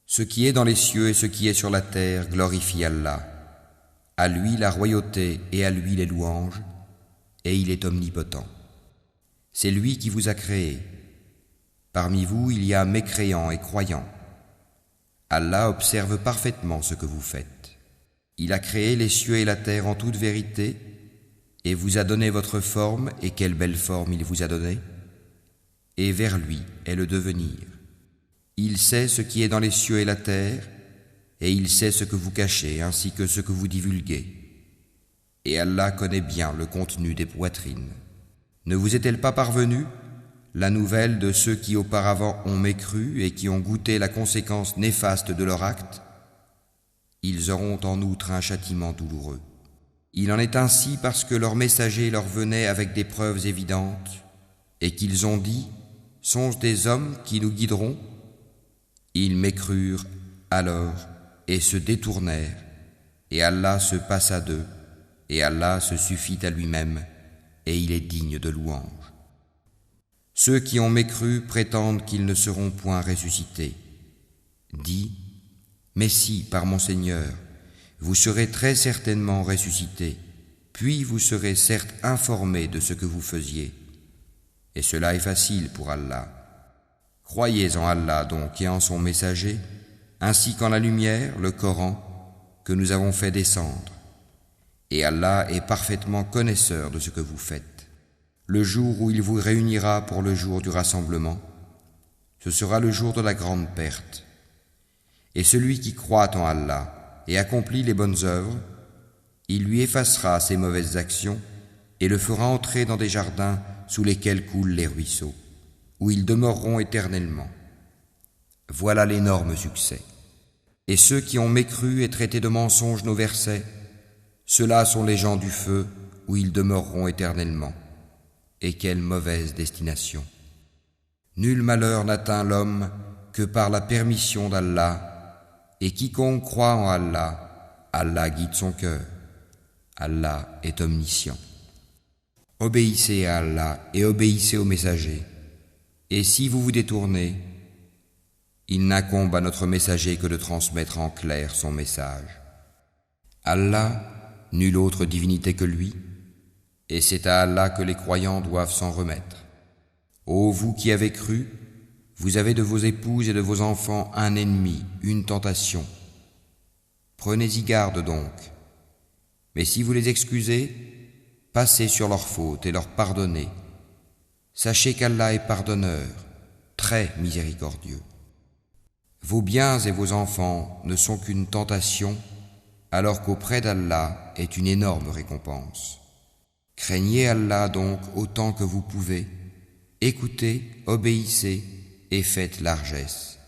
Ce qui est dans les cieux et ce qui est sur la terre glorifie Allah. À lui la royauté et à lui les louanges, et il est omnipotent. C'est lui qui vous a créé. Parmi vous, il y a mécréants et croyants. Allah observe parfaitement ce que vous faites. Il a créé les cieux et la terre en toute vérité, et vous a donné votre forme, et quelle belle forme il vous a donnée. Et vers lui est le devenir. Il sait ce qui est dans les cieux et la terre, et il sait ce que vous cachez ainsi que ce que vous divulguez. Et Allah connaît bien le contenu des poitrines. Ne vous est-elle pas parvenue la nouvelle de ceux qui auparavant ont mécru et qui ont goûté la conséquence néfaste de leur acte? Ils auront en outre un châtiment douloureux. Il en est ainsi parce que leurs messagers leur venaient avec des preuves évidentes et qu'ils ont dit « Sont-ce des hommes qui nous guideront ?» Ils mécrurent alors et se détournèrent, et Allah se passa d'eux, et Allah se suffit à lui-même, et il est digne de louange. Ceux qui ont mécru prétendent qu'ils ne seront point ressuscités. Dis, mais si, par mon Seigneur, vous serez très certainement ressuscités, puis vous serez certes informés de ce que vous faisiez, et cela est facile pour Allah. Croyez en Allah donc et en son messager, ainsi qu'en la lumière, le Coran, que nous avons fait descendre. Et Allah est parfaitement connaisseur de ce que vous faites. Le jour où il vous réunira pour le jour du rassemblement, ce sera le jour de la grande perte. Et celui qui croit en Allah et accomplit les bonnes œuvres, il lui effacera ses mauvaises actions et le fera entrer dans des jardins sous lesquels coulent les ruisseaux, où ils demeureront éternellement. Voilà l'énorme succès. Et ceux qui ont mécru et traité de mensonges nos versets, ceux-là sont les gens du feu, où ils demeureront éternellement. Et quelle mauvaise destination! Nul malheur n'atteint l'homme que par la permission d'Allah, et quiconque croit en Allah, Allah guide son cœur. Allah est omniscient. Obéissez à Allah et obéissez aux messagers. Et si vous vous détournez, il n'incombe à notre messager que de transmettre en clair son message. Allah, nulle autre divinité que lui, et c'est à Allah que les croyants doivent s'en remettre. Ô vous qui avez cru, vous avez de vos épouses et de vos enfants un ennemi, une tentation. Prenez-y garde donc. Mais si vous les excusez, passez sur leurs fautes et leur pardonnez. Sachez qu'Allah est pardonneur, très miséricordieux. Vos biens et vos enfants ne sont qu'une tentation, alors qu'auprès d'Allah est une énorme récompense. Craignez Allah donc autant que vous pouvez, écoutez, obéissez et faites largesse.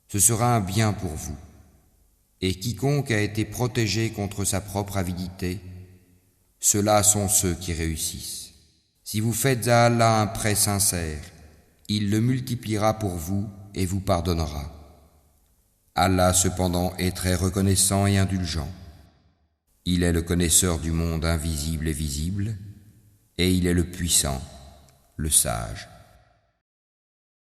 Ce sera un bien pour vous. Et quiconque a été protégé contre sa propre avidité, ceux-là sont ceux qui réussissent. Si vous faites à Allah un prêt sincère, il le multipliera pour vous et vous pardonnera. Allah cependant est très reconnaissant et indulgent. Il est le connaisseur du monde invisible et visible, et il est le puissant, le sage.